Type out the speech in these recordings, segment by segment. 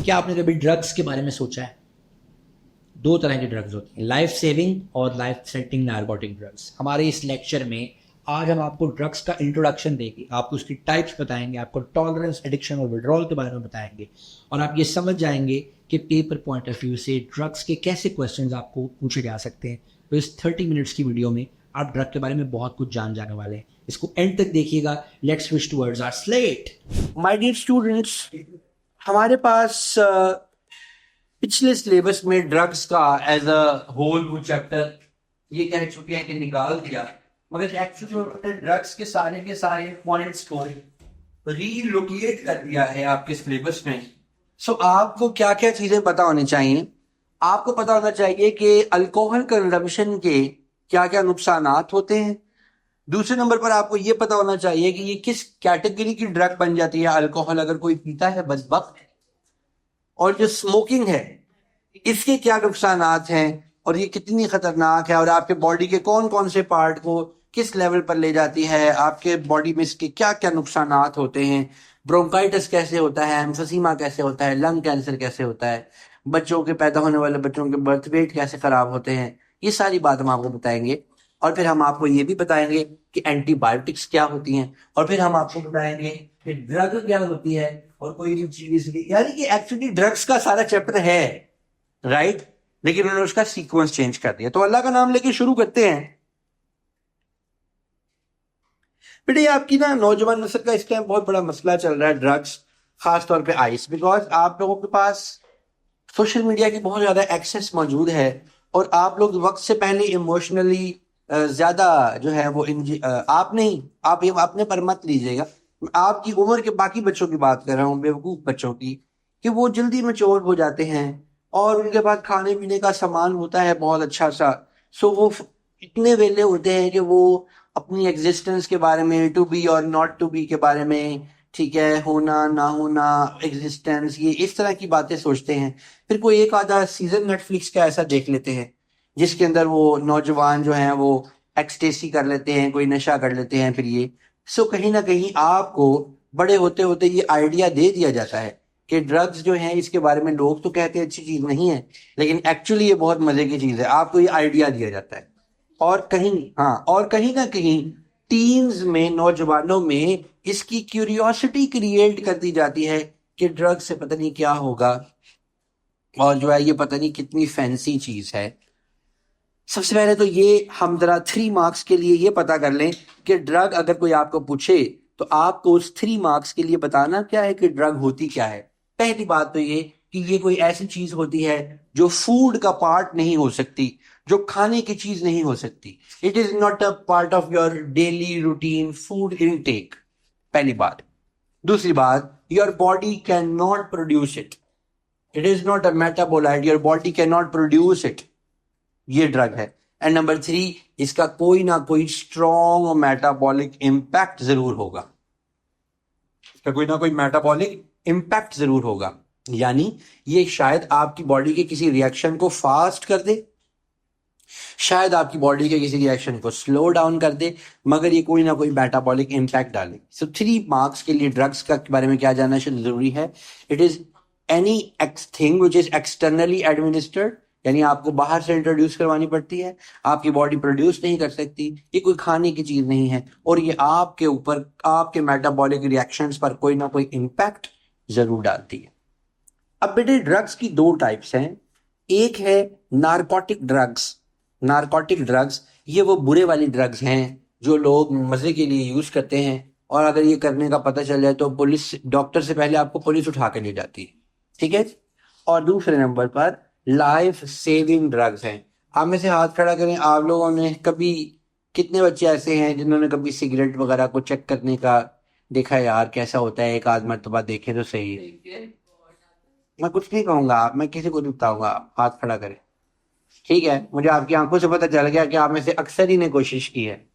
क्या आपने कभी ड्रग्स के बारे में सोचा है? दो तरह के ड्रग्स होते हैं, लाइफ सेविंग और लाइफ सेटिंग नारकोटिक ड्रग्स। हमारे इस लेक्चर में आज हम आपको ड्रग्स का इंट्रोडक्शन देंगे, आपको उसकी टाइप्स बताएंगे, आपको टॉलरेंस, एडिक्शन और विड्रॉल के बारे में बताएंगे, और आप ये समझ जाएंगे कि पेपर पॉइंट ऑफ व्यू से ड्रग्स के कैसे क्वेश्चंस आपको पूछे जा सकते हैं। तो इस 30 मिनट्स की वीडियो में आप ड्रग के बारे में बहुत कुछ जान जाने वाले हैं। इसको एंड तक देखिएगा। Let's switch towards our slate. My dear students, हमारे पास पिछले सिलेबस में ड्रग्स का एज अ होल वो चैप्टर ये कह चुके हैं कि निकाल दिया, मगर एक्चुअली ड्रग्स के सारे पॉइंट्स को रीलोकेट कर दिया है आपके सिलेबस में। सो आपको क्या क्या चीजें पता होनी चाहिए? आपको पता होना चाहिए कि अल्कोहल कंजम्पशन के क्या क्या नुकसानात होते हैं। दूसरे नंबर पर आपको ये पता होना चाहिए कि ये किस कैटेगरी की ड्रग बन जाती है अल्कोहल अगर कोई पीता है बदबख्त। और जो स्मोकिंग है इसके क्या नुकसानात हैं और ये कितनी खतरनाक है, और आपके बॉडी के कौन कौन से पार्ट को किस लेवल पर ले जाती है, आपके बॉडी में इसके क्या क्या नुकसानात होते हैं, ब्रोंकाइटिस कैसे होता है, एम्फीसीमा कैसे होता है, लंग कैंसर कैसे होता है, बच्चों के पैदा होने वाले बच्चों के बर्थ वेट कैसे खराब होते हैं, ये सारी बात हम आपको बताएंगे। और फिर हम आपको ये भी बताएंगे कि एंटीबायोटिक्स क्या होती हैं, और फिर हम आपको बताएंगे कि ड्रग क्या होती है और कोई भी चीज, यानी कि एक्चुअली ड्रग्स का सारा चैप्टर है, राइट, लेकिन उन्होंने उसका सीक्वेंस चेंज कर दिया। तो अल्लाह का नाम लेके शुरू करते हैं। बेटे आपकी ना नौजवान नस्ल का इस टाइम बहुत बड़ा मसला चल रहा है ड्रग्स, खास तौर पे आइस, बिकॉज आप लोगों के पास सोशल मीडिया की बहुत ज्यादा एक्सेस मौजूद है और आप लोग वक्त से पहले इमोशनली ज्यादा जो है वो आप नहीं, आप ये अपने पर मत लीजिएगा, आपकी उम्र के बाकी बच्चों की बात कर रहा हूँ, बेवकूफ बच्चों की, कि वो जल्दी मैच्योर हो जाते हैं और उनके पास खाने पीने का सामान होता है बहुत अच्छा सा। सो वो इतने वेले होते हैं कि वो अपनी एग्जिस्टेंस के बारे में, टू बी और नॉट टू बी के बारे में, ठीक है, होना ना होना, एग्जिस्टेंस, ये इस तरह की बातें सोचते हैं। फिर कोई एक आधा सीजन नेटफ्लिक्स का ऐसा देख लेते हैं जिसके अंदर वो नौजवान जो हैं वो एक्सटेसी कर लेते हैं, कोई नशा कर लेते हैं। फिर ये कहीं ना कहीं आपको बड़े होते होते ये आइडिया दे दिया जाता है कि ड्रग्स जो हैं इसके बारे में लोग तो कहते हैं अच्छी चीज नहीं है, लेकिन एक्चुअली ये बहुत मजे की चीज है, आपको ये आइडिया दिया जाता है। और कहीं, हाँ, और कहीं ना कहीं टीन्स में, नौजवानों में इसकी क्यूरियोसिटी क्रिएट कर दी जाती है कि ड्रग से पता नहीं क्या होगा और जो है ये पता नहीं कितनी फैंसी चीज है। सबसे पहले तो ये हम जरा 3 मार्क्स के लिए ये पता कर लें कि ड्रग अगर कोई आपको पूछे तो आपको उस 3 मार्क्स के लिए बताना क्या है कि ड्रग होती क्या है। पहली बात तो ये कि ये कोई ऐसी चीज होती है जो फूड का पार्ट नहीं हो सकती, जो खाने की चीज नहीं हो सकती। It is not a part of your daily routine food intake, पहली बात। दूसरी बात, your body can not produce it, it is not a metabolite, your body can not produce it, ये ड्रग है। एंड नंबर 3, इसका कोई ना कोई स्ट्रॉन्ग मेटाबॉलिक इंपैक्ट जरूर होगा, इसका कोई ना कोई मेटाबॉलिक इंपैक्ट जरूर होगा, यानी ये शायद आपकी बॉडी के किसी रिएक्शन को फास्ट कर दे, शायद आपकी बॉडी के किसी रिएक्शन को स्लो डाउन कर दे, मगर ये कोई ना कोई मेटाबॉलिक इंपैक्ट डाले। सो 3 मार्क्स के लिए ड्रग्स का बारे में क्या जानना जरूरी है? It is any thing which is externally administered, यानी आपको बाहर से इंट्रोड्यूस करवानी पड़ती है, आपकी बॉडी प्रोड्यूस नहीं कर सकती, ये कोई खाने की चीज नहीं है, और ये आपके ऊपर, आपके मेटाबॉलिक रिएक्शंस पर कोई ना कोई इंपैक्ट जरूर डालती है। अब बेटे ड्रग्स की 2 टाइप्स हैं। एक है नारकोटिक ड्रग्स। नारकोटिक ड्रग्स ये वो बुरे वाली ड्रग्स हैं जो लोग मजे के लिए यूज करते हैं, और अगर ये करने का पता चल जाए तो पुलिस, डॉक्टर से पहले आपको पुलिस उठा के ले जाती है, ठीक है। और दूसरे नंबर पर लाइफ सेविंग ड्रग्स हैं। आप में से हाथ खड़ा करें, आप लोगों ने कभी, कितने बच्चे ऐसे हैं जिन्होंने कभी सिगरेट वगैरह को चेक करने का देखा? यार कैसा होता है, एक आध मरतबा देखे तो सही। मैं कुछ नहीं कहूंगा, मैं किसी को नहीं बताऊंगा, हाथ खड़ा करें, ठीक है। मुझे आपकी आंखों से पता चल गया कि आप में से अक्सर ही ने कोशिश की है।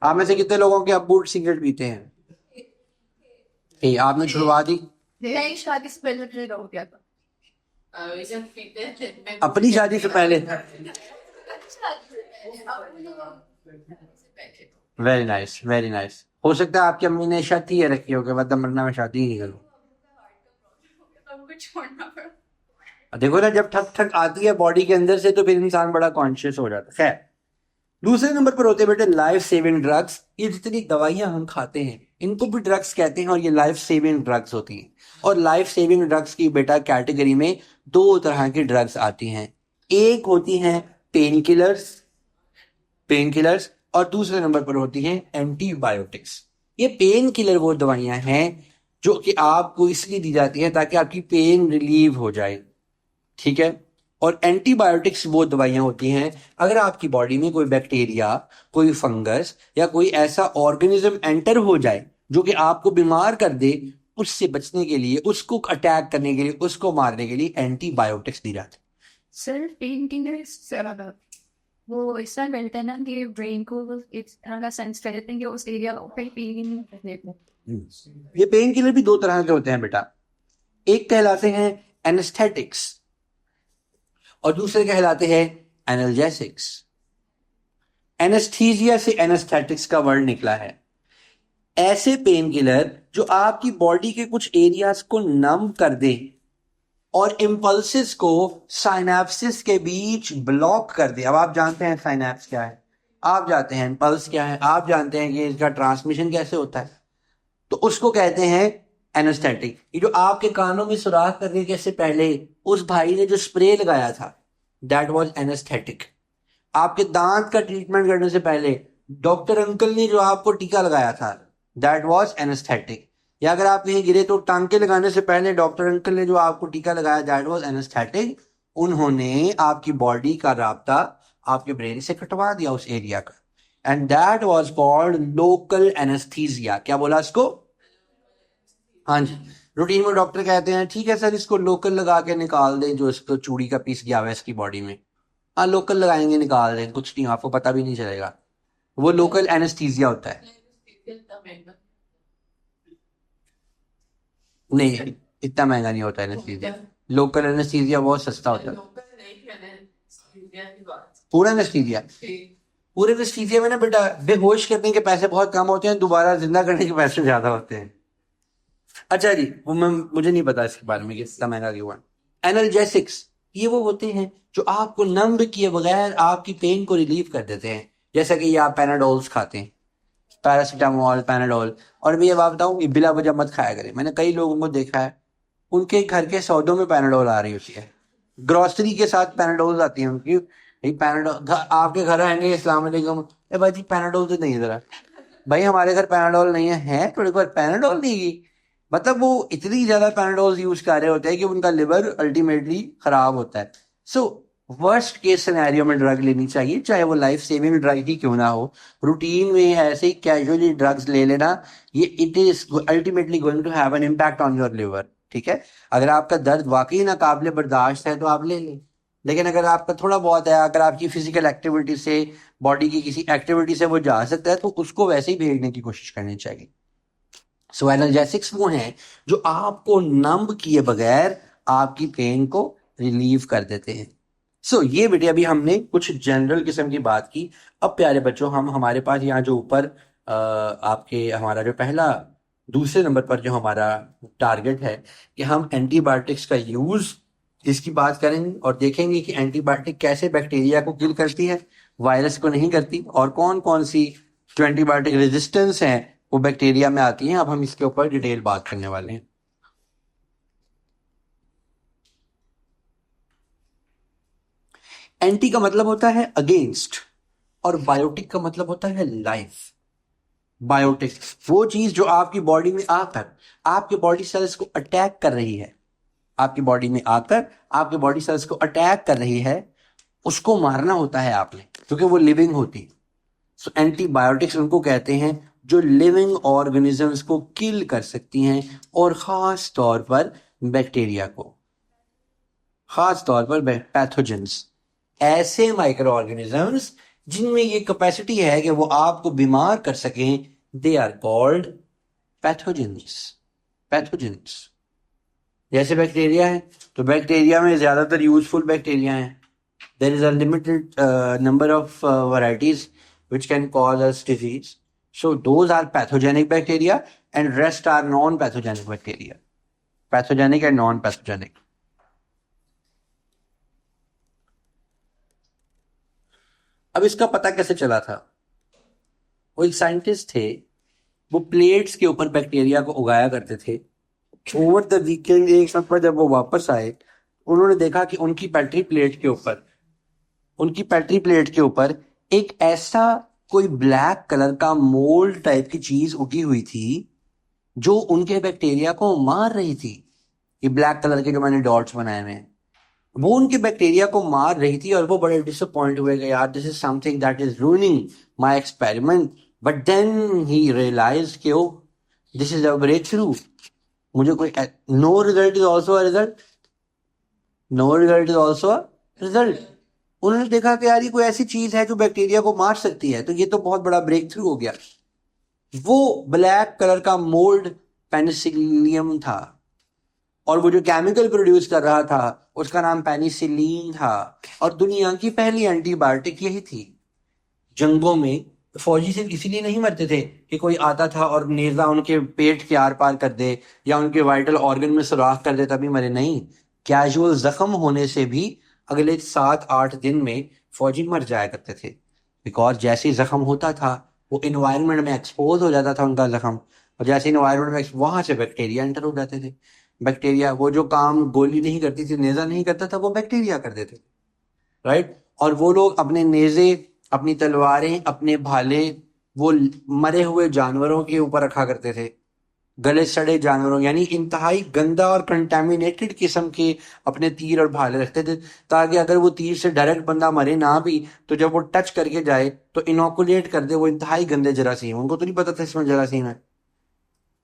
आप में से कितने लोगों के अब्बू सिगरेट पीते हैं? ठीक, आपने छुड़वा दी? नहीं, शादी से पहले ट्रेन हो गया था। अपनी शादी से पहले? Very nice, very nice. हो सकता है आपकी अम्मी ने शादी ये रखी हो कि मतलब मरना में शादी ही नहीं करूं। छोड़ना पड़ा। देखो ना, जब ठक ठक आती है बॉडी के अंदर से तो फिर इंसान बड़ा कॉन्शियस हो जाता है। खैर, दूसरे नंबर पर होते हैं बेटे लाइफ सेविंग ड्रग्स। ये जितनी दवाइयां हम खाते हैं इनको भी ड्रग्स कहते हैं और ये लाइफ सेविंग ड्रग्स होती हैं। और लाइफ सेविंग ड्रग्स की बेटा कैटेगरी में दो तरह की ड्रग्स आती हैं। एक होती हैं पेन किलर्स और दूसरे नंबर पर होती हैं एंटीबायोटिक्स। ये पेन किलर वो दवाइयां हैं जो कि आपको इसलिए दी जाती हैं ताकि आपकी पेन रिलीव हो जाए, ठीक है। और एंटीबायोटिक्स वो दवाइयां होती हैं अगर आपकी बॉडी में कोई बैक्टीरिया, कोई फंगस या कोई ऐसा ऑर्गेनिज्म एंटर हो जाए जो कि आपको बीमार कर दे, उससे बचने के लिए, उसको अटैक करने के लिए, उसको मारने के लिए एंटीबायोटिक्स दी जाती सर पेन किलर ज्यादा वो ऐसा करते हैं ना कि ब्रेन को इस तरह का सेंस कर देते हैं कि उस एरिया पे पेन करने को। है। ये पेन किलर भी दो तरह के होते हैं बेटा। एक कहलाते हैं एनेस्थेटिक्स और दूसरे कहलाते हैं एनाल्जेसिक्स। एनेस्थीसिया से एनेस्थेटिक्स का वर्ड निकला है। ऐसे पेन किलर जो आपकी बॉडी के कुछ एरियाज को नम कर दे और इम्पल्सिस को साइनेप्सिस के बीच ब्लॉक कर दे। अब आप जानते हैं साइनेप्स क्या है, आप जानते हैं इम्पल्स क्या है, आप जानते हैं कि इसका ट्रांसमिशन कैसे होता है, तो उसको कहते हैं एनेस्थेटिक। ये जो आपके कानों में सुराख करने के से पहले उस भाई ने जो स्प्रे लगाया था, दैट वाज एनेस्थेटिक। आपके दांत का ट्रीटमेंट करने से पहले डॉक्टर अंकल ने जो आपको टीका लगाया था, दैट वाज एनेस्थेटिक। या अगर आप कहीं गिरे तो टांके लगाने से पहले डॉक्टर अंकल ने जो आपको टीका लगाया, दैट वाज एनेस्थेटिक। उन्होंने आपकी बॉडी का राब्ता आपके ब्रेन से कटवा दिया उस एरिया का, and that was called local anaesthesia. क्या बोला इसको? हाँ जी, रूटीन में डॉक्टर कहते हैं ठीक है सर इसको लोकल लगा के निकाल दें, जो इसको चूड़ी का पीस गया हुआ है इसकी बॉडी में, हाँ लोकल लगाएंगे निकाल दें, कुछ नहीं आपको पता भी नहीं चलेगा। वो लोकल एनेस्थीसिया होता है। नहीं, इतना महंगा नहीं होता एनेस्थीसिया। लोकल एनेस्थीसिया बहुत सस्ता होता है। पूरा एनेस्थीसिया, पूरे एनेस्थीसिया में ना बेटा बेहोश करने के पैसे बहुत कम होते हैं, दोबारा जिंदा करने के पैसे ज्यादा होते हैं। अच्छा जी, मुझे नहीं पता इसके बारे में कि इतना महंगा क्यों है। एनाल्जेसिक्स ये वो होते हैं जो आपको नंब किए बगैर आपकी पेन को रिलीव कर देते हैं। जैसा कि ये आप पैनाडोल्स खाते हैं, पैरासीटामोल, पैनाडोल। और मैं ये बात बताऊं, ये बिला वजह मत खाया करें। मैंने कई लोगों को देखा है उनके घर के सौदों में पैनाडोल आ रही होती है, ग्रोसरी के साथ पैनाडोल आती है उनकी। पैनाडोल आपके घर आएंगे, अस्सलाम वालेकुम, ए भाई जी पैनाडोल तो नहीं है जरा, भाई हमारे घर पैनाडोल नहीं है थोड़ी बार पैनाडोल नहीं की। मतलब वो इतनी ज्यादा पैनाडोल यूज कर रहे होते हैं कि उनका लिवर अल्टीमेटली खराब होता है। सो वर्स्ट केस सिनेरियो में ड्रग लेनी चाहिए, चाहे वो लाइफ सेविंग ड्रग ही क्यों ना हो। रूटीन में ऐसे ही कैजुअली ड्रग्स ले लेना, ये it is ultimately going to have an impact on your liver, ठीक है। अगर आपका दर्द वाकई नाकाबिले बर्दाश्त है तो आप ले लें, लेकिन अगर आपका थोड़ा बहुत है, अगर आपकी फिजिकल एक्टिविटी से, बॉडी की किसी एक्टिविटी से वो जा सकता है तो उसको वैसे ही भेजने की कोशिश करनी चाहिए। सो एनाल्जेसिक्स वो हैं जो आपको नंब किए बगैर आपकी पेन को रिलीव कर देते हैं। सो ये बेटे अभी हमने कुछ जनरल किस्म की बात की। अब प्यारे बच्चों, हम हमारे पास यहाँ जो ऊपर आपके हमारा जो पहला दूसरे नंबर पर जो हमारा टारगेट है कि हम एंटीबायोटिक्स का यूज इसकी बात करेंगे और देखेंगे कि एंटीबायोटिक कैसे बैक्टीरिया को किल करती है, वायरस को नहीं करती, और कौन कौन सी जो एंटीबायोटिक रेजिस्टेंस हैं वो बैक्टीरिया में आती हैं। अब हम इसके ऊपर डिटेल बात करने वाले हैं। एंटी का मतलब होता है अगेंस्ट और बायोटिक का मतलब होता है लाइफ। बायोटिक वो चीज जो आपकी बॉडी में आकर आपके बॉडी सेल्स को अटैक कर रही है, आपकी बॉडी में आकर आपके बॉडी सेल्स को अटैक कर रही है, उसको मारना होता है आपने, क्योंकि वो लिविंग होती। सो एंटीबायोटिक्स उनको कहते हैं जो लिविंग ऑर्गेनिजम्स को किल कर सकती हैं, और खास तौर पर बैक्टीरिया को, खास तौर पर पैथोजेंस, ऐसे माइक्रो ऑर्गेनिजम्स जिनमें ये कैपेसिटी है कि वो आपको बीमार कर सकें, they are called pathogens. Pathogens जैसे बैक्टीरिया है तो बैक्टीरिया में ज्यादातर यूजफुल बैक्टीरिया हैं। There is a limited number of varieties which can cause us disease. So those are pathogenic bacteria and rest are non-pathogenic bacteria. Pathogenic and non pathogenic. अब इसका पता कैसे चला था? वो एक साइंटिस्ट थे, वो प्लेट्स के ऊपर बैक्टीरिया को उगाया करते थे। ओवर द वीकेंड एक समय जब वो वापस आए, उन्होंने देखा कि उनकी पेट्री प्लेट के ऊपर एक ऐसा कोई ब्लैक कलर का मोल्ड टाइप की चीज उगी हुई थी जो उनके बैक्टीरिया को मार रही थी। ये ब्लैक कलर के जो मैंने डॉट्स बनाए हुए हैं, वो उनके बैक्टीरिया को मार रही थी और वो बड़े डिसअपॉइंट हुए कि यार this is something that is ruining my experiment. But then he realise कि oh, this is a breakthrough. मुझे कोई no result is also a result, no result is also a result. उन्होंने देखा कि यार ये कोई ऐसी चीज है जो बैक्टीरिया को मार सकती है, तो ये तो बहुत बड़ा ब्रेक थ्रू हो गया। वो ब्लैक कलर का मोल्ड पेनिसिलियम था, और वो जो केमिकल प्रोड्यूस कर रहा था उसका नाम पेनिसिलिन था, और दुनिया की पहली एंटीबायोटिक यही थी। जंगों में फौजी सिर्फ इसीलिए नहीं मरते थे कि कोई आता था और नेजा उनके पेट के आर पार कर दे या उनके वाइटल ऑर्गन में सुराख कर दे तभी मरे, नहीं। कैजुअल जख्म होने से भी अगले 7-8 दिन में फौजी मर जाया करते थे, बिकॉज जैसे ही जख्म होता था वो इन्वायरमेंट में एक्सपोज हो जाता था उनका जख्म, और जैसे इन्वायरमेंट में वहां से बैक्टीरिया एंटर हो जाते थे। बैक्टीरिया वो जो काम गोली नहीं करती थी, नेजा नहीं करता था, वो बैक्टीरिया कर देते थे, राइट। और वो लोग अपने नेजे, अपनी तलवारें, अपने भाले वो मरे हुए जानवरों के ऊपर रखा करते थे, गले सड़े जानवरों, यानी इंतहाई गंदा और कंटेमिनेटेड किस्म के अपने तीर और भाले रखते थे, ताकि अगर वो तीर से डायरेक्ट बंदा मरे ना भी, तो जब वो टच करके जाए तो इनोकुलेट कर दे वो इंतहाई गंदे जरासीम। उनको तो नहीं पता था इसमें जरासीम है।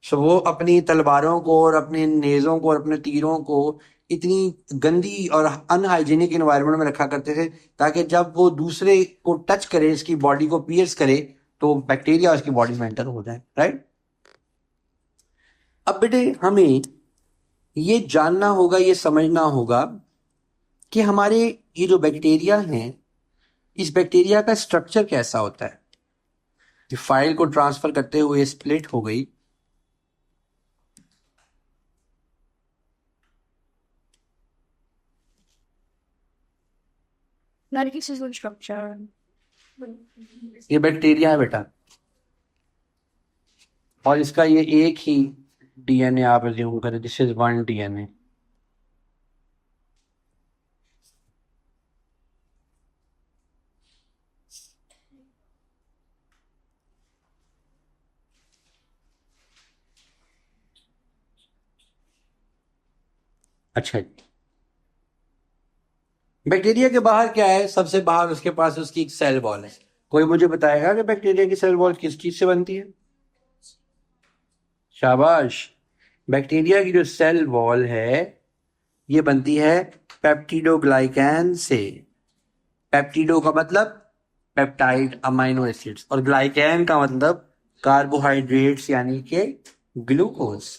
सो वो अपनी तलवारों को और अपने नेजों को और अपने तीरों को इतनी गंदी और अनहाइजीनिक इन्वायरमेंट में रखा करते थे ताकि जब वो दूसरे को टच करे, इसकी बॉडी को पियर्स करे, तो बैक्टीरिया उसकी बॉडी में एंटर हो जाए, राइट। अब बेटे हमें ये जानना होगा, ये समझना होगा कि हमारे ये जो बैक्टीरिया हैं, इस बैक्टीरिया का स्ट्रक्चर कैसा होता है। ये फाइल को ट्रांसफर करते हुए स्प्लिट हो गई। Narcissism structure. ये बैक्टीरिया है बेटा, और इसका ये एक ही डीएनए आप अज्यूम करें, दिस इज वन डीएनए। अच्छा जी, बैक्टीरिया के बाहर क्या है? सबसे बाहर उसके पास उसकी एक सेल वॉल है। कोई मुझे बताएगा कि बैक्टीरिया की सेल वॉल किस चीज से बनती है? शाबाश। बैक्टीरिया की जो सेल वॉल है ये बनती है पेप्टिडोग्लाइकैन से। पेप्टिडो का मतलब पेप्टाइड अमाइनो एसिड्स, और ग्लाइकैन का मतलब कार्बोहाइड्रेट्स यानी कि ग्लूकोज।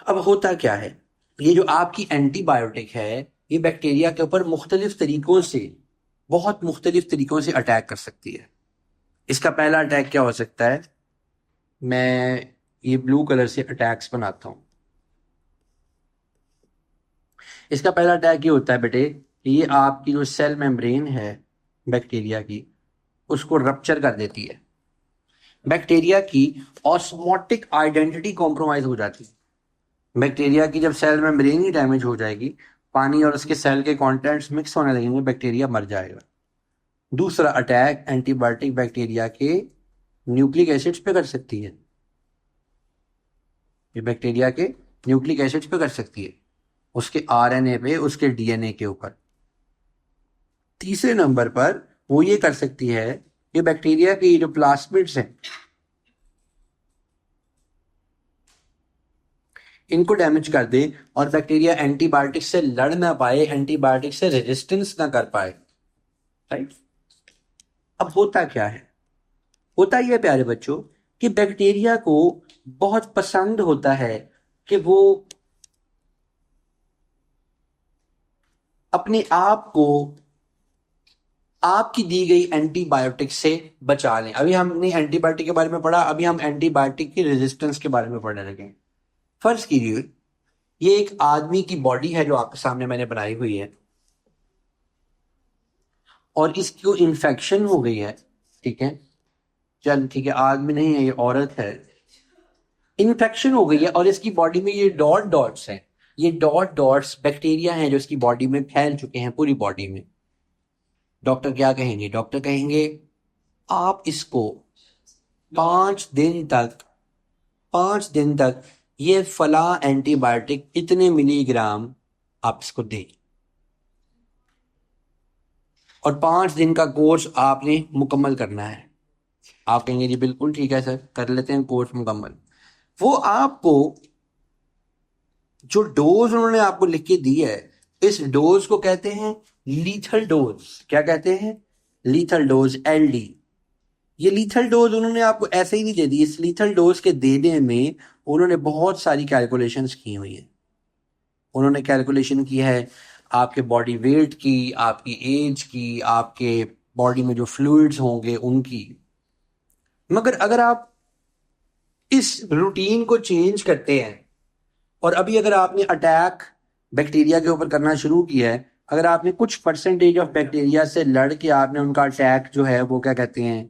अब होता क्या है, ये जो आपकी एंटीबायोटिक है ये बैक्टीरिया के ऊपर मुख्तलिफ तरीकों से, बहुत मुख्तलिफ तरीकों से अटैक कर सकती है। इसका पहला अटैक क्या हो सकता है? मैं ये ब्लू कलर से अटैक्स बनाता हूं। इसका पहला अटैक ये होता है बेटे, ये आपकी जो सेल मेम्ब्रेन है बैक्टीरिया की, उसको रप्चर कर देती है। बैक्टीरिया की ऑस्मोटिक आइडेंटिटी कॉम्प्रोमाइज हो जाती है। बैक्टीरिया की जब सेल मेम्ब्रेन ही डैमेज हो जाएगी, पानी और उसके सेल के कंटेंट्स मिक्स होने लगेंगे, बैक्टीरिया मर जाएगा। दूसरा अटैक एंटीबायोटिक बैक्टीरिया के न्यूक्लिक एसिड्स पे कर सकती है। ये बैक्टीरिया के न्यूक्लिक एसिड्स पे कर सकती है, उसके आरएनए पे, उसके डीएनए के ऊपर। तीसरे नंबर पर वो ये कर सकती है कि बैक्टीरिया के जो प्लास्मिड्स हैं इनको डैमेज कर दे, और बैक्टीरिया एंटीबायोटिक से लड़ ना पाए, एंटीबायोटिक से रेजिस्टेंस ना कर पाए, राइट। अब होता क्या है? होता यह प्यारे बच्चों कि बैक्टीरिया को बहुत पसंद होता है कि वो अपने आप को आपकी दी गई एंटीबायोटिक से बचा लें। अभी हमने एंटीबायोटिक के बारे में पढ़ा, अभी हम एंटीबायोटिक की रेजिस्टेंस के बारे में पढ़ने लगे। फर्ज कीजिए ये एक आदमी की बॉडी है जो आपके सामने मैंने बनाई हुई है, और इसको इन्फेक्शन हो गई है, ठीक है, चल ठीक है, आदमी नहीं है, ये औरत है, इन्फेक्शन हो गई है और इसकी बॉडी में ये डॉट डॉट्स हैं, ये डॉट डॉट्स बैक्टीरिया हैं जो इसकी बॉडी में फैल चुके हैं पूरी बॉडी में। डॉक्टर क्या कहेंगे? डॉक्टर कहेंगे आप इसको 5 दिन तक, 5 दिन तक ये फला एंटीबायोटिक इतने मिलीग्राम आप इसको दें, और 5 दिन का कोर्स आपने मुकम्मल करना है। आप कहेंगे जी बिल्कुल ठीक है सर, कर लेते हैं कोर्स मुकम्मल। वो आपको जो डोज उन्होंने आपको लिख के दी है, इस डोज को कहते हैं लीथल डोज। क्या कहते हैं? Lethal dose, LD। ये लीथल डोज उन्होंने आपको ऐसे ही नहीं दे दी, इस लीथल डोज के देने में उन्होंने बहुत सारी कैलकुलेशंस की हुई है। उन्होंने कैलकुलेशन की है आपके बॉडी वेट की, आपकी एज की, आपके बॉडी में जो फ्लूइड्स होंगे उनकी। मगर अगर आप इस रूटीन को चेंज करते हैं, और अभी अगर आपने अटैक बैक्टीरिया के ऊपर करना शुरू किया है, अगर आपने कुछ परसेंटेज ऑफ बैक्टीरिया से लड़ के आपने उनका अटैक जो है वो क्या कहते हैं,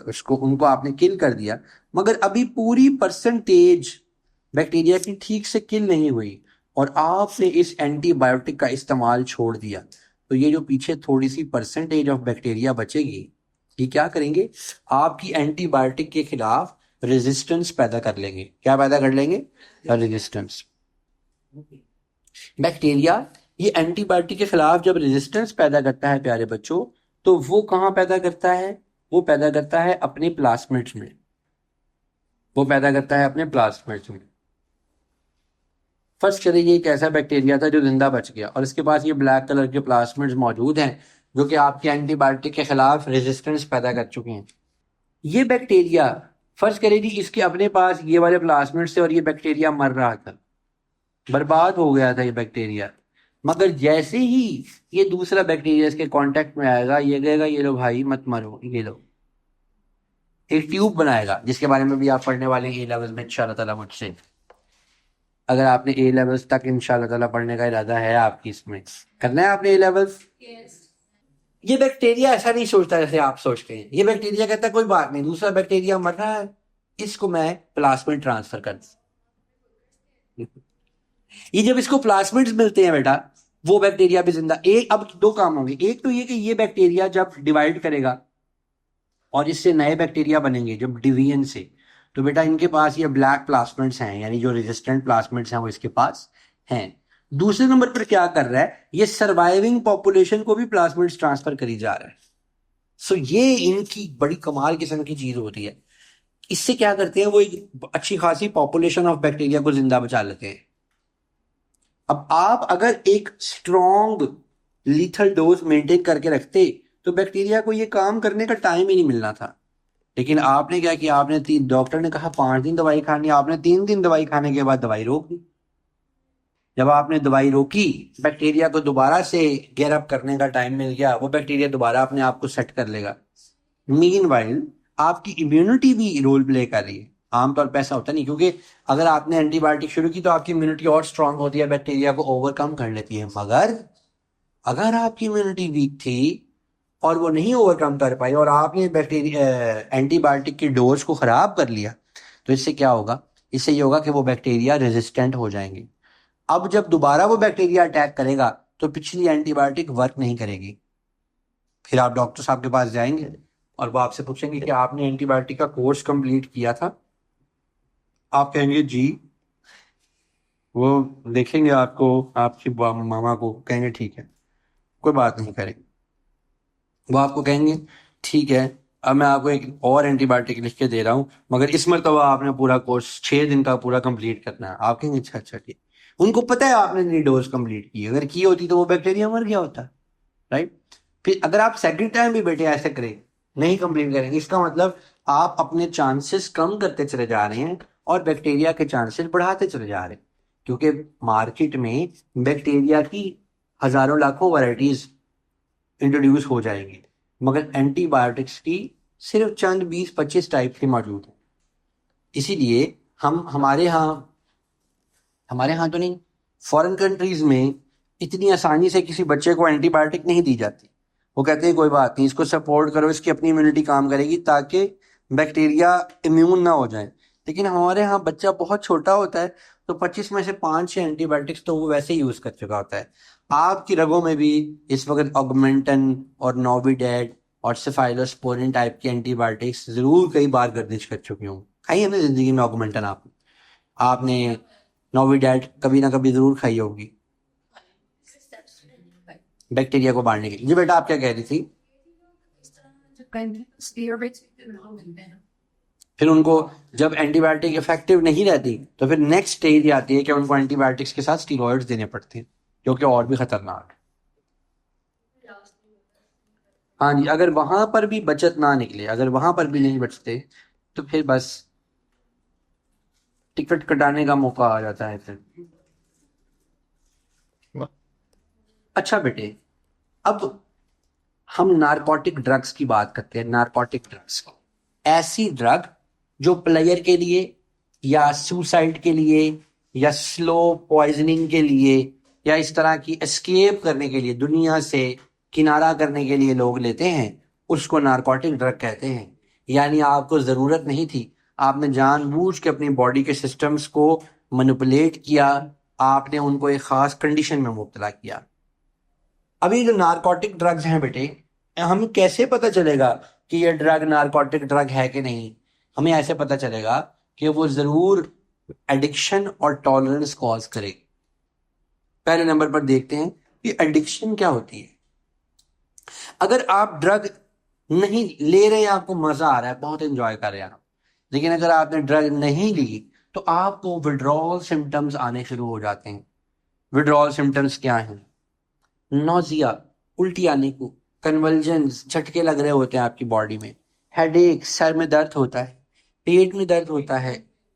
उसको, उनको आपने किल कर दिया, मगर अभी पूरी परसेंटेज बैक्टीरिया की ठीक से किल नहीं हुई और आपने इस एंटीबायोटिक का इस्तेमाल छोड़ दिया, तो ये जो पीछे थोड़ी सी परसेंटेज ऑफ बैक्टीरिया बचेगी, ये क्या करेंगे? आपकी एंटीबायोटिक के खिलाफ रेजिस्टेंस पैदा कर लेंगे। क्या पैदा कर लेंगे? रेजिस्टेंस। बैक्टीरिया ये एंटीबायोटिक के खिलाफ जब रेजिस्टेंस पैदा करता है प्यारे बच्चों, तो वो कहाँ पैदा करता है? वो पैदा करता है अपने प्लाज्मिड्स में। वो पैदा करता है अपने प्लाज्मिड्स में। फर्स्ट चलिए, ये एक ऐसा बैक्टीरिया था जो जिंदा बच गया और इसके पास ये ब्लैक कलर के प्लाज्मिड्स मौजूद हैं जो कि आपके एंटीबायोटिक के खिलाफ रेजिस्टेंस पैदा कर चुके हैं। ये बैक्टीरिया, फर्ज करें जी इसके अपने पास ये वाले प्लाज्मिड्स थे और ये बैक्टीरिया मर रहा था, बर्बाद हो गया था ये बैक्टीरिया, मगर जैसे ही ये दूसरा बैक्टीरिया इसके कांटेक्ट में आएगा, ये कहेगा ये लो भाई मत मरो, ये लो, एक ट्यूब बनाएगा, जिसके बारे में भी आप पढ़ने वाले हैं A-levels में इंशाल्लाह ताला मुझसे। अगर आपने A-levels तक इंशाल्लाह ताला पढ़ने का इरादा है, आपकी इसमें करना है आपने A-levels, ये बैक्टीरिया ऐसा नहीं सोचता जैसे आप सोचते हैं। ये बैक्टीरिया कहता है कोई बात नहीं, दूसरा बैक्टीरिया मर रहा है, इसको मैं प्लाज्मिड ट्रांसफर कर दूं। ये जब इसको प्लाज्मिड्स मिलते हैं बेटा, वो बैक्टीरिया भी जिंदा। एक, अब दो काम होंगे, एक तो ये कि ये बैक्टीरिया जब डिवाइड करेगा और इससे नए बैक्टीरिया बनेंगे जब डिवीजन से, तो बेटा इनके पास ये ब्लैक प्लाज्मिड्स हैं, यानी जो रेजिस्टेंट प्लाज्मिड्स हैं वो इसके पास हैं। दूसरे नंबर पर क्या कर रहा है, ये सर्वाइविंग पॉपुलेशन को भी प्लाज्मिड्स ट्रांसफर करी जा रहा है। सो ये इनकी बड़ी कमाल किस्म की चीज होती है। इससे क्या करते हैं, वो एक अच्छी खासी पॉपुलेशन ऑफ बैक्टीरिया को जिंदा बचा लेते हैं। अब आप अगर एक स्ट्रॉन्ग लीथल डोज मेंटेन करके रखते, तो बैक्टीरिया को ये काम करने का टाइम ही नहीं मिलना था। लेकिन आपने क्या किया, आपने डॉक्टर ने कहा 5 दिन दवाई खानी, आपने 3 दिन दवाई खाने के बाद दवाई रोक दी। जब आपने दवाई रोकी, बैक्टीरिया को दोबारा से गेयर अप करने का टाइम मिल गया, वो बैक्टीरिया दोबारा अपने आप को सेट कर लेगा। मीनवाइल आपकी इम्यूनिटी भी रोल प्ले कर रही है। आमतौर पर ऐसा होता नहीं, क्योंकि अगर आपने एंटीबायोटिक शुरू की तो आपकी इम्यूनिटी और स्ट्रांग होती है, बैक्टीरिया को ओवरकम कर लेती है। मगर अगर आपकी इम्यूनिटी वीक थी और वो नहीं ओवरकम कर पाई और आपने बैक्टीरिया एंटीबायोटिक की डोज को खराब कर लिया, तो इससे क्या होगा? इससे ये होगा कि वो बैक्टीरिया रेजिस्टेंट हो जाएंगे। अब जब दोबारा वो बैक्टीरिया अटैक करेगा तो पिछली एंटीबायोटिक वर्क नहीं करेगी। फिर आप डॉक्टर साहब के पास जाएंगे और वो आपसे पूछेंगे कि आपने एंटीबायोटिक का कोर्स कंप्लीट किया था? आप कहेंगे जी। वो देखेंगे आपको, आपकी मामा को, कहेंगे ठीक है कोई बात नहीं करेंगे। वो आपको कहेंगे ठीक है, अब मैं आपको एक और एंटीबायोटिक लिख के दे रहा हूँ, मगर इस मरतबा आपने पूरा कोर्स 6 दिन का पूरा कंप्लीट करना है। आप कहेंगे अच्छा अच्छा ठीक। उनको पता है आपने नई डोज कंप्लीट की, अगर की होती तो वो बैक्टीरिया मर गया होता, राइट। फिर अगर आप सेकंड टाइम भी बेटे ऐसे करें, नहीं कंप्लीट करेंगे, इसका मतलब आप अपने चांसेस कम करते चले जा रहे हैं और बैक्टीरिया के चांसेस बढ़ाते चले जा रहे हैं। क्योंकि मार्केट में बैक्टीरिया की हजारों लाखों वैरायटीज इंट्रोड्यूस हो जाएंगी, मगर एंटीबायोटिक्स की सिर्फ चंद 20-25 टाइप की मौजूद है। इसीलिए हमारे यहाँ तो नहीं, फॉरेन कंट्रीज में इतनी आसानी से किसी बच्चे को एंटीबायोटिक नहीं दी जाती। वो कहते हैं कोई बात नहीं, इसको सपोर्ट करो, इसकी अपनी इम्यूनिटी काम करेगी ताकि बैक्टीरिया इम्यून ना हो जाए। लेकिन हमारे यहाँ बच्चा बहुत छोटा होता है तो 25 में से 5-6 एंटीबायोटिक्स तो वो वैसे ही यूज कर चुका होता है। आपकी रगों में भी इस वक्त ऑगमेंटन और नोविडेड और सेफाइलोस्पोरिन टाइप की एंटीबायोटिक्स जरूर कई बार गर्दिश कर चुकी हूँ। खाई है ना जिंदगी में ऑगमेंटन? आपने नोविडेड कभी ना कभी जरूर खाई होगी बैक्टीरिया को मारने के लिए। जी बेटा, आप क्या कह रही थी? फिर उनको जब एंटीबायोटिक इफेक्टिव नहीं रहती तो फिर नेक्स्ट स्टेज आती है कि उनको एंटीबायोटिक्स के साथ स्टीरॉयड्स देने पड़ते हैं, जो कि और भी खतरनाक है। हाँ जी, अगर वहां पर भी बचत ना निकले, अगर वहां पर भी नहीं बचते तो फिर बस टिकट कटाने का मौका आ जाता है फिर। अच्छा बेटे, अब हम नारकोटिक ड्रग्स की बात करते हैं। नारकोटिक ड्रग्स, ऐसी ड्रग जो प्लेयर के लिए या सुसाइड के लिए या स्लो पॉइजनिंग के लिए या इस तरह की एस्केप करने के लिए, दुनिया से किनारा करने के लिए लोग लेते हैं, उसको नारकोटिक ड्रग कहते हैं। यानी आपको जरूरत नहीं थी, आपने जानबूझ के अपनी बॉडी के सिस्टम्स को मैनिपुलेट किया, आपने उनको एक खास कंडीशन में मुब्तला किया। अभी जो नारकोटिक ड्रग्स हैं बेटे, हमें कैसे पता चलेगा कि ये ड्रग नारकोटिक ड्रग है कि नहीं? हमें ऐसे पता चलेगा कि वो जरूर एडिक्शन और टॉलरेंस कॉज करेगी। पहले नंबर पर देखते हैं कि एडिक्शन क्या होती है। अगर आप ड्रग नहीं ले रहे हैं, आपको मजा आ रहा है, बहुत एंजॉय कर रहे हैं आप, लेकिन अगर आपने ड्रग नहीं ली तो आपको विड्रॉल सिम्टम्स आने शुरू हो जाते हैं। विड्रॉल सिम्टम्स क्या हैं? नोजिया, उल्टी आने को, कन्वल्जन्स, झटके लग रहे होते हैं आपकी बॉडी में, हेडेक, सर में दर्द होता है, पेट में दर्द होता है,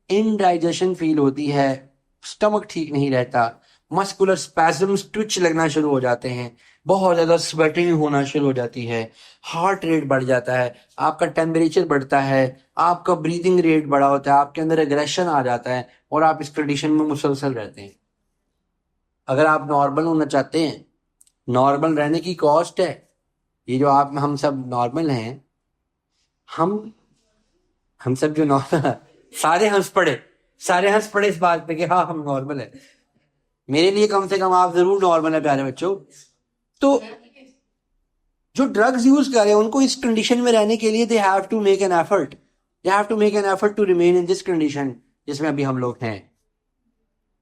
इनडाइजेशन फील होती है, स्टमक ठीक नहीं रहता, मस्कुलर स्पैज्म्स, ट्विच लगना शुरू हो जाते हैं, बहुत ज्यादा स्वेटिंग होना शुरू हो जाती है, हार्ट रेट बढ़ जाता है, आपका टेम्परेचर बढ़ता है, आपका ब्रीदिंग रेट बढ़ा होता है, आपके अंदर एग्रेशन आ जाता है और आप इस कंडीशन में मुसलसल रहते हैं। अगर आप नॉर्मल होना चाहते हैं, नॉर्मल रहने की कॉस्ट है, ये जो आप हम सब नॉर्मल हैं, हम सब जो नॉर्मल सारे हंस पड़े इस बात पे कि हाँ हम नॉर्मल है। मेरे लिए कम से कम आप जरूर नॉर्मल है प्यारे बच्चों। तो जो ड्रग्स यूज कर रहे हैं उनको इस कंडीशन में रहने के लिए they have to make an effort to remain in this condition जिसमें अभी हम लोग हैं,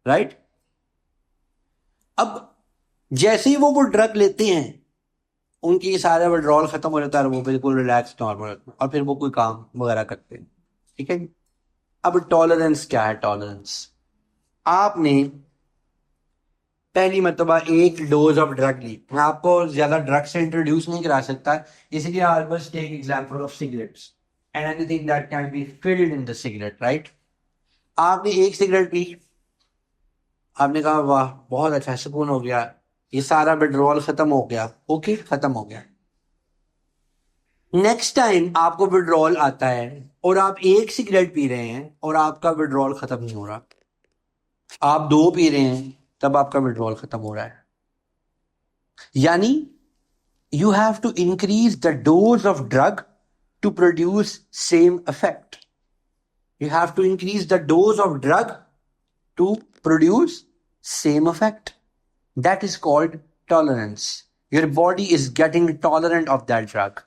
राइट? अब जैसे ही वो ड्रग लेते हैं, उनकी सारा विड्रॉल खत्म हो जाता है और वो बिल्कुल रिलैक्स नॉर्मल होता है और फिर वो कोई काम वगैरह करते हैं, ठीक है। अब टॉलरेंस क्या है? टॉलरेंस, आपने पहली मर्तबा एक डोज ऑफ ड्रग ली, मैं आपको ज्यादा ड्रग से इंट्रोड्यूस नहीं करा सकता, इसलिए आई बस take example of cigarettes and anything that can be filled in the cigarette, right? आपने एक सिगरेट पी, आपने कहा वाह बहुत अच्छा, सुकून हो गया, ये सारा विड्रॉल खत्म हो गया, ओके खत्म हो गया। नेक्स्ट टाइम आपको विड्रॉल आता है और आप एक सिगरेट पी रहे हैं और आपका विड्रॉल खत्म नहीं हो रहा, आप 2 पी रहे हैं तब आपका विड्रॉल खत्म हो रहा है। यानी you have to increase the dose of drug to produce same effect. You have to increase the dose of drug to produce same effect. That is called tolerance. Your body is getting tolerant of that drug.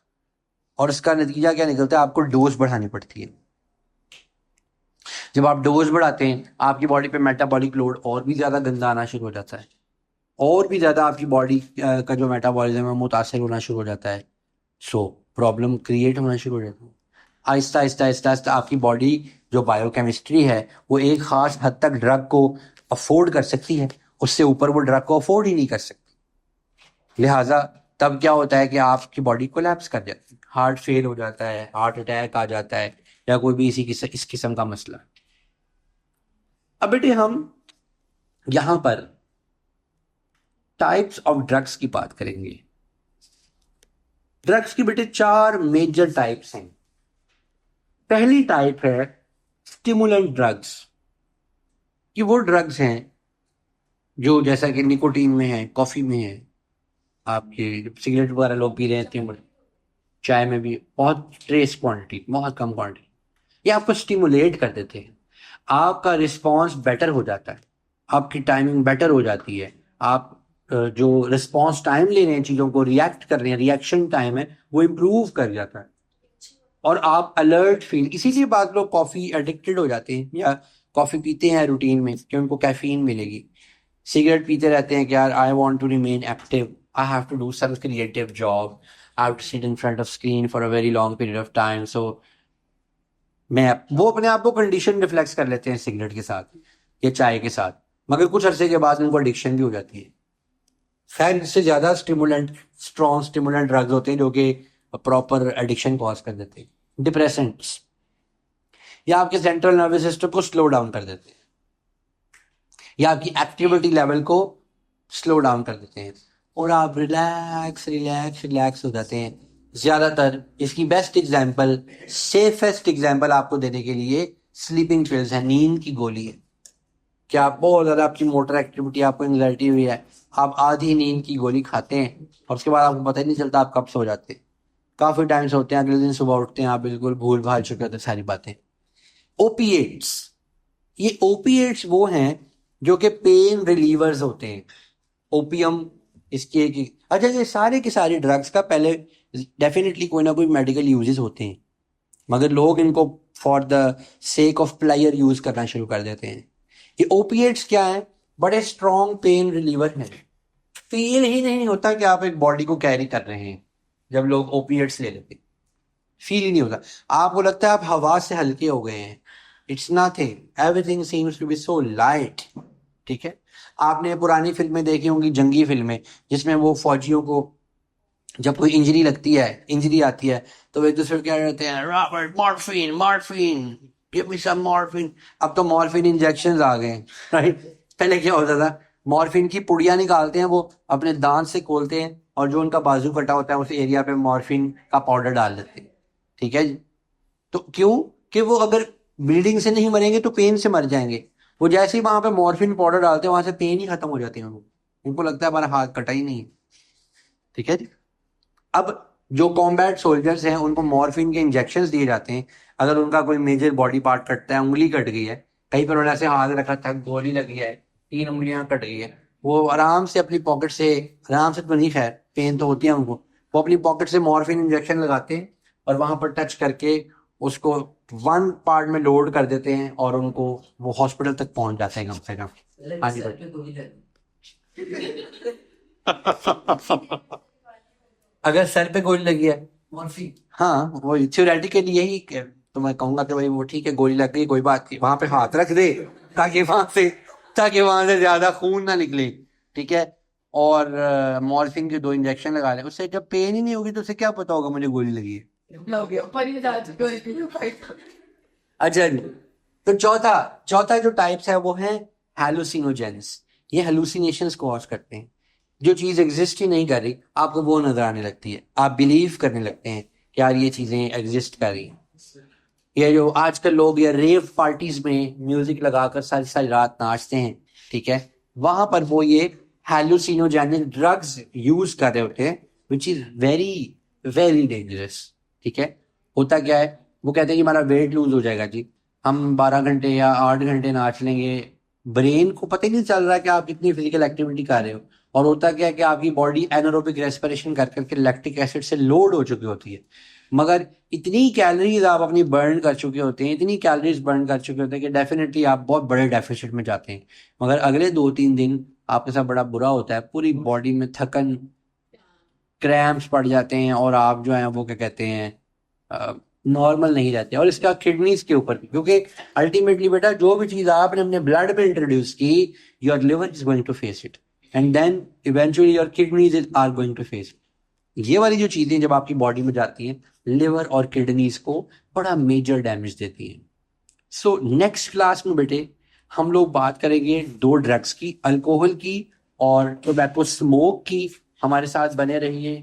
और इसका नतीजा क्या निकलता है? आपको dose बढ़ानी पड़ती है। जब आप डोज बढ़ाते हैं, आपकी बॉडी पे मेटाबॉलिक लोड और भी ज्यादा गंदा आना शुरू हो जाता है, और भी ज्यादा आपकी बॉडी का जो मेटाबॉलिज्म है मुतासर होना शुरू हो जाता है। सो प्रॉब्लम क्रिएट होना शुरू हो जाता है। आहिस्ता आहिस्ता आहिस्ता आहिस्ता आपकी बॉडी जो बायोकेमिस्ट्री है वो एक खास हद तक ड्रग को अफोर्ड कर सकती है, उससे ऊपर वो ड्रग को अफोर्ड ही नहीं कर सकती। लिहाजा तब क्या होता है कि आपकी बॉडी कोलैप्स कर जाती है, हार्ट फेल हो जाता है, हार्ट अटैक आ जाता है, या कोई भी इस किस्म का मसला। अब बेटे हम यहां पर टाइप्स ऑफ ड्रग्स की बात करेंगे। ड्रग्स की बेटे 4 मेजर टाइप्स हैं। पहली टाइप है स्टिमुलेंट ड्रग्स। कि वो ड्रग्स हैं जो जैसा कि निकोटीन में है, कॉफी में है, आपके सिगरेट वगैरह लोग पी रहे हैं, चाय में भी बहुत ट्रेस क्वांटिटी, बहुत कम क्वांटिटी, ये आपको स्टिमुलेट कर देते हैं, आपका रिस्पॉन्स बेटर हो जाता है, आपकी टाइमिंग बेटर हो जाती है, आप जो रिस्पॉन्स टाइम ले रहे हैं, चीज़ों को रिएक्ट कर रहे हैं, रिएक्शन टाइम है वो इम्प्रूव कर जाता है और आप अलर्ट फील, इसीलिए बाद लोग कॉफ़ी एडिक्टेड हो जाते हैं या कॉफ़ी पीते हैं रूटीन में कि उनको कैफीन मिलेगी। सिगरेट पीते रहते हैं कि यार I want to remain active, I have to do some creative job, I have to sit in front of screen for a very long period of time, so वो अपने आप को कंडीशन रिफ्लेक्स कर लेते हैं सिगरेट के साथ या चाय के साथ, मगर कुछ अरसे के बाद उनको एडिक्शन भी हो जाती है। खैर इससे ज्यादा स्ट्रॉन्ग स्टिमुलेंट ड्रग्स होते हैं जो कि प्रॉपर एडिक्शन कॉज कर देते हैं, डिप्रेसेंट्स, या आपके सेंट्रल नर्वस सिस्टम को स्लो डाउन कर देते हैं या आपकी एक्टिविटी लेवल को स्लो डाउन कर देते हैं और आप रिलैक्स रिलैक्स रिलैक्स हो जाते हैं। ज्यादातर इसकी बेस्ट एग्जांपल, सेफेस्ट एग्जांपल आपको देने के लिए स्लीपिंग पिल्स है, नींद की गोली है। क्या आप बहुत ज्यादा आपकी मोटर एक्टिविटी, आपको एंग्जाइटी हुई है, आप आधी नींद की गोली खाते हैं और उसके बाद आपको पता ही नहीं चलता आप कब सो जाते हैं, काफी टाइम सोते हैं, अगले दिन सुबह उठते हैं आप बिल्कुल भूल भाल चुके होते हैं सारी बातें। ओपिएट्स, ये ओपिएट्स वो हैं जो कि पेन रिलीवर्स होते हैं। ओपियम इसके की, अच्छा ये सारे के सारे ड्रग्स का पहले डेफिनेटली कोई ना कोई मेडिकल यूजेस होते हैं, मगर लोग इनको for the sake of player use करना शुरू कर देते हैं। ये ओपिएट्स क्या है, बड़े स्ट्रॉन्ग पेन रिलीवर हैं, फील ही नहीं होता कि आप एक बॉडी को कैरी कर रहे हैं जब लोग ओपिएट्स ले लेते हैं, फील ही नहीं होता, आपको लगता है आप हवा से हल्के हो गए हैं। It's nothing, everything seems to be so light. ठीक है, आपने पुरानी फिल्में देखी होंगी, जंगी फिल्में, जिसमें वो फौजियों को जब कोई इंजरी लगती है, इंजरी आती है, तो वो एक दूसरे को क्या कहते हैं, Robert morphine morphine, give me some morphine. अब तो मॉर्फिन इंजेक्शंस आ गए हैं, राइट। पहले क्या होता था, मॉर्फिन की पुड़िया निकालते हैं, वो अपने दांत से खोलते हैं और जो उनका बाजू कटा होता है उस एरिया पे मॉर्फिन का पाउडर डाल देते हैं। ठीक है जी, तो क्यों कि वो अगर ब्लीडिंग से नहीं मरेंगे तो पेन से मर जाएंगे। वो जैसे ही वहां पे मॉर्फिन पाउडर डालते हैं वहां से पेन ही खत्म हो जाती है उनको लगता है हमारा हाथ कटा ही नहीं। ठीक है जी, अब जो कॉम्बैट सोल्जर्स हैं उनको मॉर्फिन के इंजेक्शंस दिए जाते हैं, अगर उनका कोई मेजर बॉडी पार्ट कटता है, उंगली कट गई है, कहीं पर उन्होंने ऐसे हाथ रखा था, गोली लगी है, 3 उंगलियां कट गई है, वो आराम से अपनी पॉकेट से, आराम से तो नहीं, खैर पेन तो होती है उनको, वो अपनी पॉकेट से मॉर्फिन इंजेक्शन लगाते हैं और वहां पर टच करके उसको 1 पार्ट में लोड कर देते हैं और उनको वो हॉस्पिटल तक पहुंच जाते हैं कम से कम। हाँ जी अगर सर पे गोली लगी है, हाँ वो थ्योरेटिकली यही तो मैं कहूंगा कि भाई वो ठीक है, गोली लग गई कोई बात नहीं, वहां पे हाथ रख दे ताकि वहां से ज्यादा खून ना निकले। ठीक है, और मॉर्फिन के 2 इंजेक्शन लगा ले, उससे जब पेन ही नहीं होगी तो उसे क्या पता होगा मुझे गोली लगी है। अच्छा जी, तो चौथा जो टाइप्स है वो है हैलुसिनोजेंस। ये हेलुसिनेशंस कॉज करते हैं, जो चीज एग्जिस्ट ही नहीं कर रही आपको वो नजर आने लगती है, आप बिलीव करने लगते हैं कि यार ये चीजें एग्जिस्ट कर रही हैं। ये जो आजकल लोग या रेव पार्टीज में म्यूजिक लगाकर सारी सारी रात नाचते हैं, ठीक है, वहां पर वो ये हैलुसिनोजेनिक ड्रग्स यूज कर रहे होते हैं, which is very very dangerous. ठीक है, होता क्या है, वो कहते हैं कि हमारा वेट लूज हो जाएगा जी, हम 12 घंटे या 8 घंटे नाच लेंगे, ब्रेन को पता ही नहीं चल रहा कि आप कितनी फिजिकल एक्टिविटी कर रहे हो, और होता क्या है कि आपकी बॉडी एनारोबिक रेस्पिरेशन कर करके लैक्टिक एसिड से लोड हो चुकी होती है, मगर इतनी कैलोरीज आप अपनी बर्न कर चुके होते हैं, इतनी कैलोरीज बर्न कर चुके होते हैं कि डेफिनेटली आप बहुत बड़े डेफिसिट में जाते हैं, मगर अगले 2-3 दिन आपके साथ बड़ा बुरा होता है, पूरी बॉडी में थकन, क्रैम्प्स पड़ जाते हैं और आप जो है वो क्या कहते हैं नॉर्मल नहीं रहते। और इसका किडनीज के ऊपर भी, क्योंकि अल्टीमेटली बेटा जो भी चीज आपने अपने ब्लड में इंट्रोड्यूस की, your liver is going to face it and then eventually your kidneys are going to face it. ये वाली जो चीजें जब आपकी बॉडी में जाती हैं, लिवर और किडनीज को बड़ा मेजर डैमेज देती हैं। सो नेक्स्ट क्लास में बेटे हम लोग बात करेंगे 2 ड्रग्स की, अल्कोहल की और टोबैको स्मोक की। हमारे साथ बने रहिए।